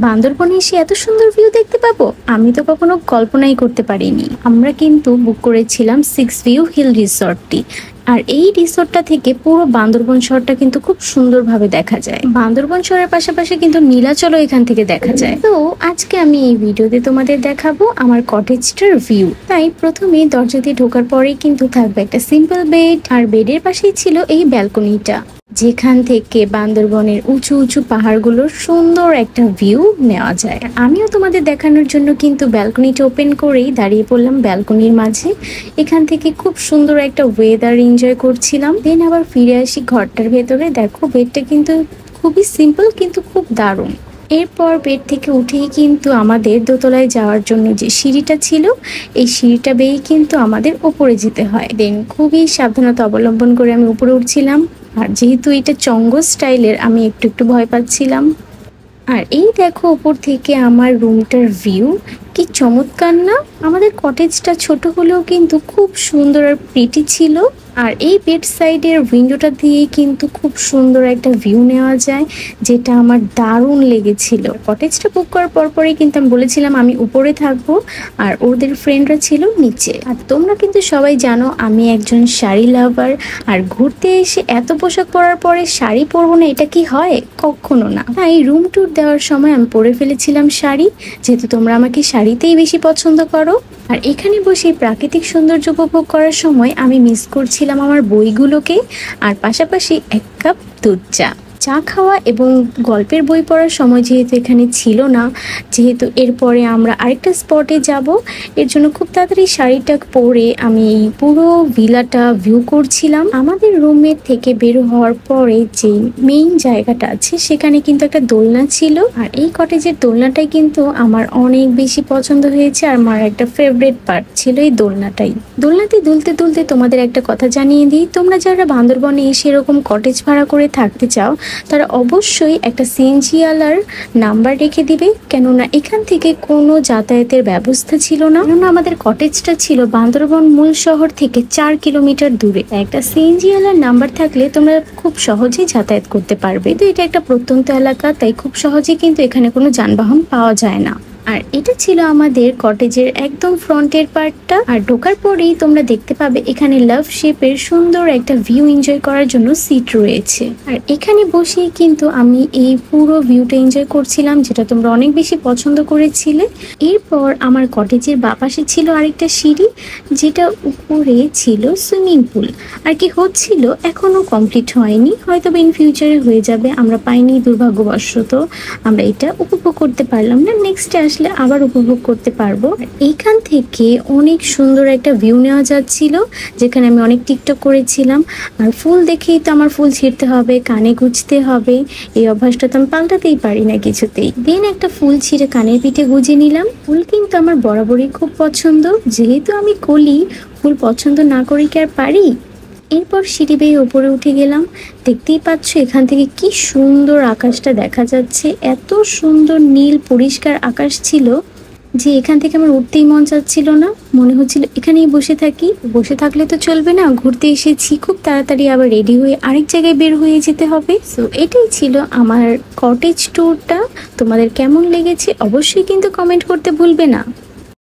বান্দরবনে এসে এত সুন্দর ভিউ দেখতে পাবো আমি তো কখনো কল্পনাই করতে পারিনি। আমরা কিন্তু বুক করেছিলাম 6 ভিউ হিল রিসর্টটি। আর এই রিসোর্টটা থেকে পুরো বান্দরবন শহরটা কিন্তু খুব সুন্দরভাবে দেখা যায়। বান্দরবন শহরের পাশাপাশি কিন্তু নীলাচলও এখান থেকে দেখা যায়। তো আজকে আমি এই ভিডিওতে তোমাদের দেখাবো আমার কটেজটার ভিউ। তাই প্রথমে দরজা দিয়ে ঢোকার পরেই কিন্তু থাকবে একটা সিম্পল বেড, আর বেডের পাশেই ছিল এই ব্যালকনিটা, যেখান থেকে বান্দরবনের উঁচু উঁচু পাহাড়গুলোর সুন্দর একটা ভিউ নেওয়া যায়। আমিও তোমাদের দেখানোর জন্য কিন্তু ব্যালকনিটা ওপেন করেই দাঁড়িয়ে পড়লাম ব্যালকনির মাঝে। এখান থেকে খুব সুন্দর একটা ওয়েদার এনজয় করছিলাম। দেন আবার ফিরে আসি ঘরটার ভেতরে। দেখো বেডটা কিন্তু খুবই সিম্পল কিন্তু খুব দারুণ। এরপর বেড থেকে উঠেই কিন্তু আমাদের দোতলায় যাওয়ার জন্য যে সিঁড়িটা ছিল, এই সিঁড়িটা বেয়েই কিন্তু আমাদের উপরে যেতে হয়। দেন খুবই সাবধানতা অবলম্বন করে আমি উপরে উঠছিলাম। আর যেহেতু এটা চঙ্গো স্টাইলের, আমি একটু একটু ভয় পাচ্ছিলাম। আর এই দেখো উপর থেকে আমার রুমটার ভিউ, কি চমৎকার না? আমাদের কটেজটা ছোট হলেও কিন্তু খুব সুন্দর আর প্রিটি ছিল। আর এই বেড সাইডের উইন্ডোটা দিয়ে কিন্তু খুব সুন্দর একটা ভিউ নেওয়া যায়, যেটা আমার দারুণ লেগেছিল। কটেজটা বুক করার পরপরই কিন্তু আমি বলেছিলাম আমি উপরে থাকবো, আর ওদের ফ্রেন্ডরা ছিল নিচে। আর তোমরা কিন্তু সবাই জানো আমি একজন শাড়ি লাভার, আর ঘুরতে এসে এত পোশাক পরার পরে শাড়ি পরবো না, এটা কি হয়? কখনো না। তাই রুম ট্যুর দেওয়ার সময় আমি পরে ফেলেছিলাম শাড়ি, যেহেতু তোমরা আমাকে শাড়িতেই বেশি পছন্দ করো। আর এখানে বসে প্রাকৃতিক সৌন্দর্য উপভোগ করার সময় আমি মিস করছিলাম আমার বইগুলোকে, আর পাশাপাশি 1 কাপ দুধ চা খাওয়া এবং গল্পের বই পড়ার সময় যেহেতু এখানে ছিল না, যেহেতু এরপরে আমরা আরেকটা স্পটে যাব, এর জন্য খুব তাড়াতাড়ি শাড়িটা পরে আমি এই পুরো ভিলাটা ভিউ করছিলাম। আমাদের রুমের থেকে বের হওয়ার পরে যে মেইন জায়গাটা আছে, সেখানে কিন্তু একটা দোলনা ছিল। আর এই কটেজের দোলনাটাই কিন্তু আমার অনেক বেশি পছন্দ হয়েছে, আর আমার একটা ফেভারিট পার্ট ছিল এই দোলনাটাই। দোলনাতে দুলতে দুলতে তোমাদের একটা কথা জানিয়ে দিই, তোমরা যারা বান্দরবনে এসে এরকম কটেজ ভাড়া করে থাকতে চাও, তারা অবশ্যই একটা সিএনজিওয়ালার নাম্বার রেখে দিবে, কেননা এখান থেকে কোনো যাতায়াতের ব্যবস্থা ছিল না। কেননা আমাদের কটেজটা ছিল বান্দরবন মূল শহর থেকে 4 কিলোমিটার দূরে। একটা সিএনজিওয়ালার নাম্বার থাকলে তোমরা খুব সহজেই যাতায়াত করতে পারবে। তো এটা একটা প্রত্যন্ত এলাকা, তাই খুব সহজে কিন্তু এখানে কোনো যানবাহন পাওয়া যায় না। আর এটা ছিল আমাদের কটেজের একদম ফ্রন্টের পার্টটা। আর ঢোকার পরেই তোমরা দেখতে পাবে এখানে লাভ শেপের সুন্দর একটা ভিউ এনজয় করার জন্য সিট রয়েছে। আর এখানে বসেই কিন্তু আমি এই পুরো ভিউটা এনজয় করছিলাম, যেটা তোমরা অনেক বেশি পছন্দ করেছিলে। এরপর আমার কটেজের বাপাশে ছিল আরেকটা সিঁড়ি, যেটা উপরে ছিল সুইমিং পুল। আর কি হচ্ছিল, এখনো কমপ্লিট হয়নি, হয়তো ইন ফিউচারে হয়ে যাবে। আমরা পাইনি দুর্ভাগ্যবশত, আমরা এটা উপভোগ করতে পারলাম না। নেক্সট আসলে আবার উপভোগ করতে পারবো। এইখান থেকে অনেক সুন্দর একটা ভিউ নেওয়া যাচ্ছিল, যেখানে আমি অনেক টিকটক করেছিলাম। আর ফুল দেখেই তো আমার ফুল ছিঁড়তে হবে, কানে গুঁজতে হবে, এই অভ্যাসটা তো আমি পাল্টাতেই পারি না কিছুতেই। দেন একটা ফুল ছিঁড়ে কানের পিঠে গুঁজে নিলাম। ফুল কিন্তু আমার বরাবরই খুব পছন্দ, যেহেতু আমি কলি, ফুল পছন্দ না করি কি আর পারি। এরপর সিঁড়ি বেয়ে ওপরে উঠে গেলাম। দেখতেই পাচ্ছ এখান থেকে কি সুন্দর আকাশটা দেখা যাচ্ছে। এত সুন্দর নীল পরিষ্কার আকাশ ছিল যে এখান থেকে আমার উঠতেই মন চাচ্ছিল না, মনে হচ্ছিল এখানেই বসে থাকি। বসে থাকলে তো চলবে না, ঘুরতে এসেছি, খুব তাড়াতাড়ি আবার রেডি হয়ে আরেক জায়গায় বের হয়ে যেতে হবে। সো এটাই ছিল আমার কটেজ ট্যুরটা। তোমাদের কেমন লেগেছে অবশ্যই কিন্তু কমেন্ট করতে ভুলবে না।